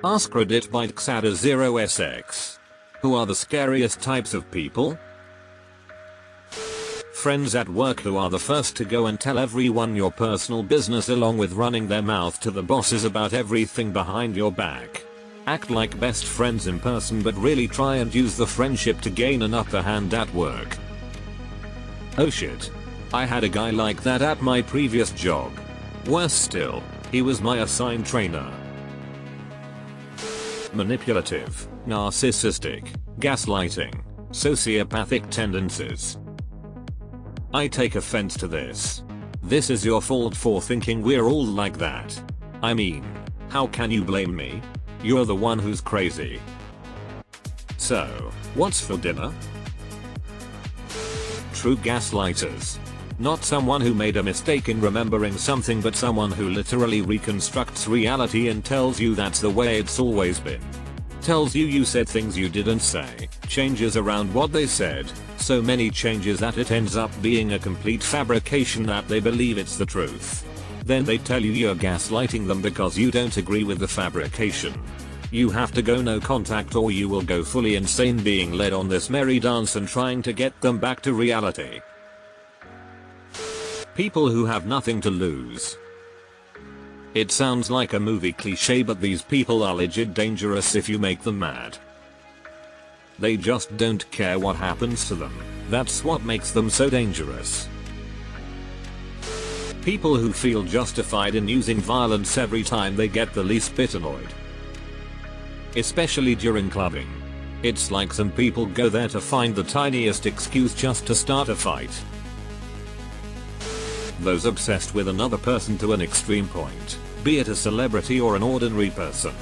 AskReddit by Xada0sx. Who are the scariest types of people? Friends at work who are the first to go and tell everyone your personal business along with running their mouth to the bosses about everything behind your back. Act like best friends in person but really try and use the friendship to gain an upper hand at work. Oh shit. I had a guy like that at my previous job. Worse still, he was my assigned trainer. Manipulative, narcissistic, gaslighting, sociopathic tendencies. I take offense to this. This is your fault for thinking we're all like that. I mean, how can you blame me? You're the one who's crazy. So, what's for dinner? True gaslighters. Not someone who made a mistake in remembering something but someone who literally reconstructs reality and tells you that's the way it's always been. Tells you said things you didn't say, changes around what they said, so many changes that it ends up being a complete fabrication that they believe it's the truth. Then they tell you you're gaslighting them because you don't agree with the fabrication. You have to go no contact or you will go fully insane being led on this merry dance and trying to get them back to reality. People who have nothing to lose. It sounds like a movie cliche but these people are legit dangerous if you make them mad. They just don't care what happens to them. That's what makes them so dangerous. People who feel justified in using violence every time they get the least bit annoyed. Especially during clubbing. It's like some people go there to find the tiniest excuse just to start a fight. Those obsessed with another person to an extreme point, be it a celebrity or an ordinary person.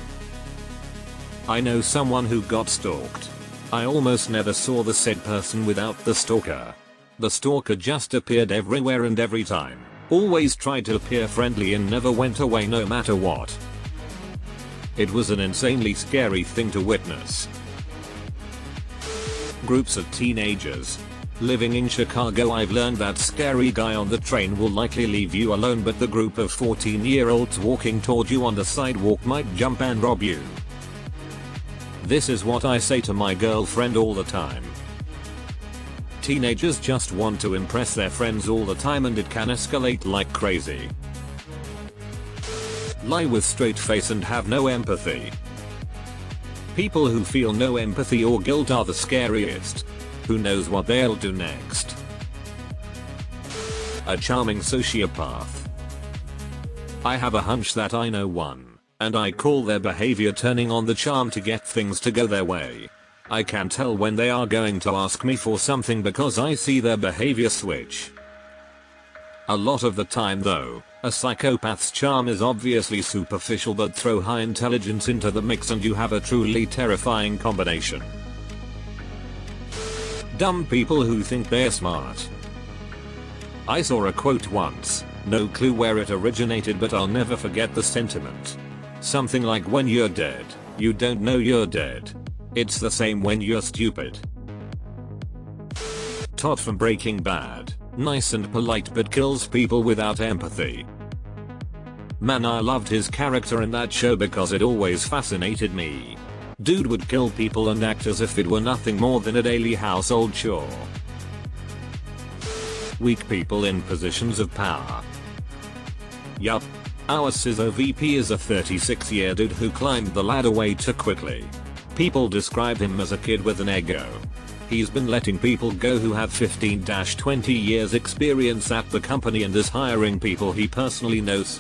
I know someone who got stalked. I almost never saw the said person without the stalker. The stalker just appeared everywhere and every time. Always tried to appear friendly and never went away no matter what. It was an insanely scary thing to witness. Groups of teenagers. Living in Chicago, I've learned that scary guy on the train will likely leave you alone but the group of 14-year-olds walking toward you on the sidewalk might jump and rob you. This is what I say to my girlfriend all the time. Teenagers just want to impress their friends all the time and it can escalate like crazy. Lie with straight face and have no empathy. People who feel no empathy or guilt are the scariest. Who knows what they'll do next? A charming sociopath. I have a hunch that I know one, and I call their behavior turning on the charm to get things to go their way. I can tell when they are going to ask me for something because I see their behavior switch. A lot of the time though, a psychopath's charm is obviously superficial but throw high intelligence into the mix and you have a truly terrifying combination. Dumb people who think they're smart. I saw a quote once, no clue where it originated but I'll never forget the sentiment. Something like when you're dead, you don't know you're dead. It's the same when you're stupid. Todd from Breaking Bad, nice and polite but kills people without empathy. Man, I loved his character in that show because it always fascinated me. Dude would kill people and act as if it were nothing more than a daily household chore. Weak people in positions of power. Yup. Our CISO VP is a 36-year dude who climbed the ladder way too quickly. People describe him as a kid with an ego. He's been letting people go who have 15-20 years experience at the company and is hiring people he personally knows.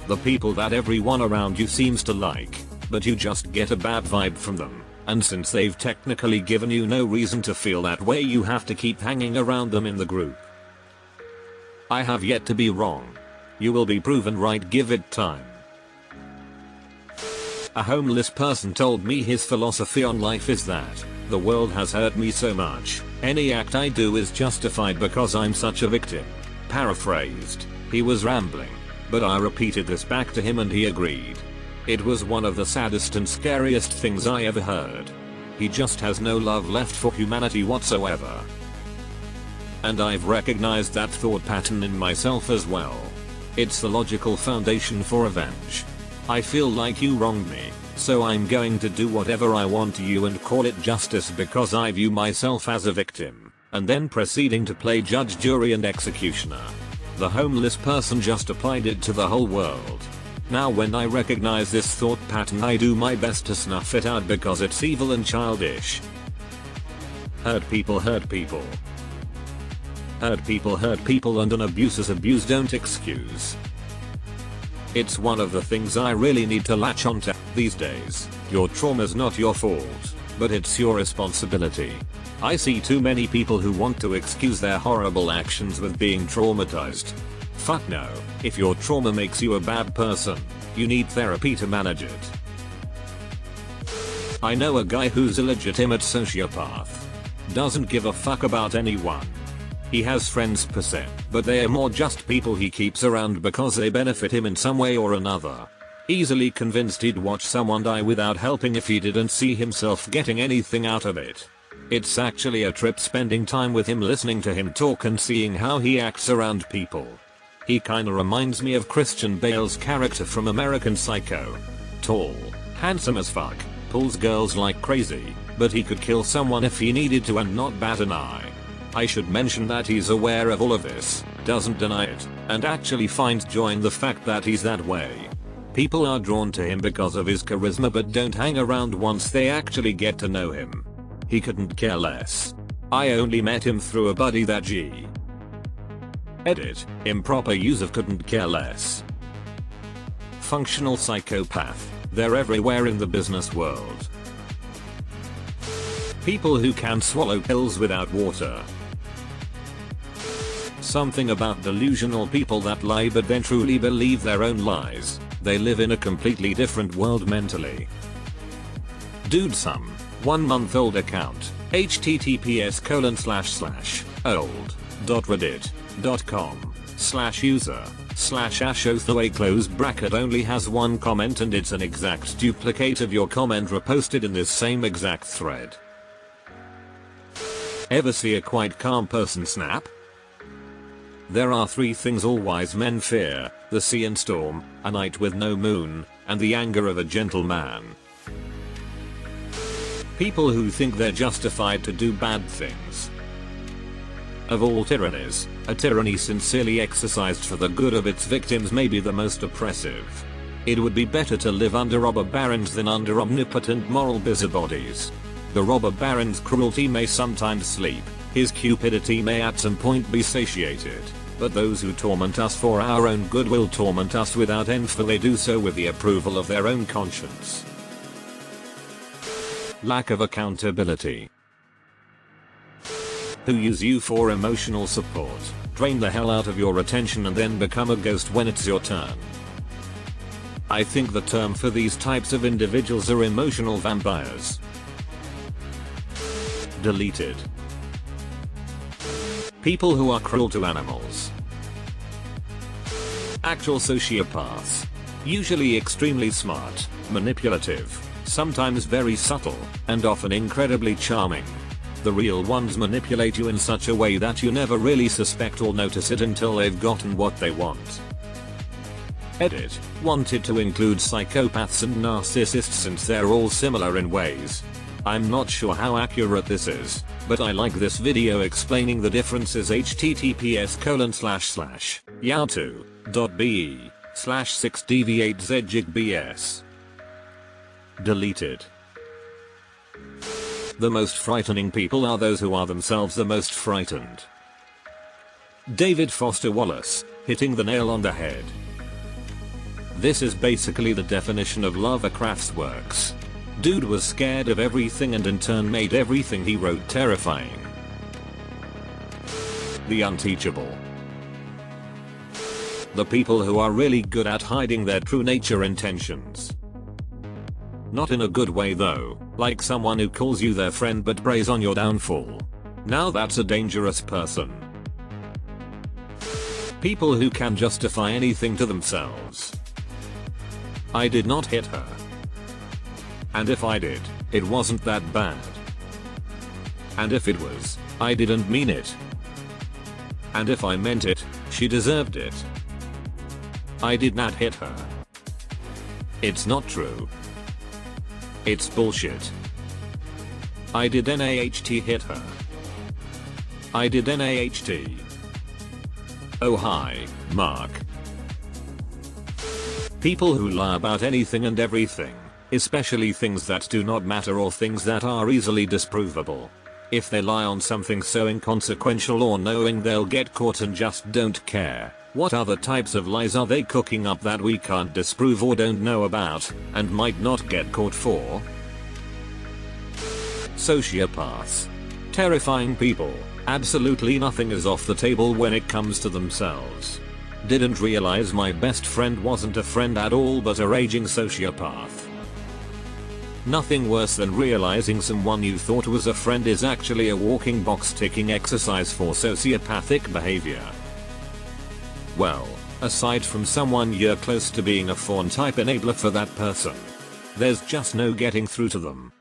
The people that everyone around you seems to like, but you just get a bad vibe from them, and since they've technically given you no reason to feel that way you have to keep hanging around them in the group. I have yet to be wrong. You will be proven right, give it time. A homeless person told me his philosophy on life is that, the world has hurt me so much, any act I do is justified because I'm such a victim. Paraphrased, he was rambling, but I repeated this back to him and he agreed. It was one of the saddest and scariest things I ever heard. He just has no love left for humanity whatsoever. And I've recognized that thought pattern in myself as well. It's the logical foundation for revenge. I feel like you wronged me, so I'm going to do whatever I want to you and call it justice because I view myself as a victim, and then proceeding to play judge, jury and executioner. The homeless person just applied it to the whole world. Now when I recognize this thought pattern, I do my best to snuff it out because it's evil and childish. Hurt people hurt people. Hurt people and an abuse is abuse, don't excuse. It's one of the things I really need to latch onto these days. Your trauma's not your fault, but it's your responsibility. I see too many people who want to excuse their horrible actions with being traumatized. Fuck no, if your trauma makes you a bad person, you need therapy to manage it. I know a guy who's a legitimate sociopath. Doesn't give a fuck about anyone. He has friends per se, but they are more just people he keeps around because they benefit him in some way or another. Easily convinced he'd watch someone die without helping if he didn't see himself getting anything out of it. It's actually a trip spending time with him, listening to him talk and seeing how he acts around people. He kinda reminds me of Christian Bale's character from American Psycho. Tall, handsome as fuck, pulls girls like crazy, but he could kill someone if he needed to and not bat an eye. I should mention that he's aware of all of this, doesn't deny it, and actually finds joy in the fact that he's that way. People are drawn to him because of his charisma but don't hang around once they actually get to know him. He couldn't care less. I only met him through a buddy that G. Edit, improper use of couldn't care less. Functional psychopath, they're everywhere in the business world. People who can swallow pills without water. Something about delusional people that lie but then truly believe their own lies. They live in a completely different world mentally. Dude, some 1-month-old account, https://old.reddit.com/user/ashothaway close bracket only has one comment and it's an exact duplicate of your comment reposted in this same exact thread. Ever see a quite calm person snap? There are 3 things all wise men fear: the sea and storm, a night with no moon, and the anger of a gentle man. People who think they're justified to do bad things. Of all tyrannies, a tyranny sincerely exercised for the good of its victims may be the most oppressive. It would be better to live under robber barons than under omnipotent moral busybodies. The robber baron's cruelty may sometimes sleep, his cupidity may at some point be satiated, but those who torment us for our own good will torment us without end, for they do so with the approval of their own conscience. Lack of accountability. Who use you for emotional support, drain the hell out of your attention and then become a ghost when it's your turn. I think the term for these types of individuals are emotional vampires. Deleted. People who are cruel to animals. Actual sociopaths. Usually extremely smart, manipulative, sometimes very subtle, and often incredibly charming. The real ones manipulate you in such a way that you never really suspect or notice it until they've gotten what they want. Edit, wanted to include psychopaths and narcissists since they're all similar in ways. I'm not sure how accurate this is, but I like this video explaining the differences. https://yahoo.be/6deviatezjigbs. Deleted. The most frightening people are those who are themselves the most frightened. David Foster Wallace, hitting the nail on the head. This is basically the definition of Lovecraft's works. Dude was scared of everything and in turn made everything he wrote terrifying. The unteachable. The people who are really good at hiding their true nature intentions. Not in a good way though, like someone who calls you their friend but preys on your downfall. Now that's a dangerous person. People who can justify anything to themselves. I did not hit her. And if I did, it wasn't that bad. And if it was, I didn't mean it. And if I meant it, she deserved it. I did not hit her. It's not true. It's bullshit. I did NAHT hit her. I did NAHT. Oh hi, Mark. People who lie about anything and everything, especially things that do not matter or things that are easily disprovable. If they lie on something so inconsequential or knowing they'll get caught and just don't care, what other types of lies are they cooking up that we can't disprove or don't know about, and might not get caught for? Sociopaths. Terrifying people. Absolutely nothing is off the table when it comes to themselves. Didn't realize my best friend wasn't a friend at all but a raging sociopath. Nothing worse than realizing someone you thought was a friend is actually a walking box ticking exercise for sociopathic behavior. Well, aside from someone you're close to being a fawn type enabler for that person, there's just no getting through to them.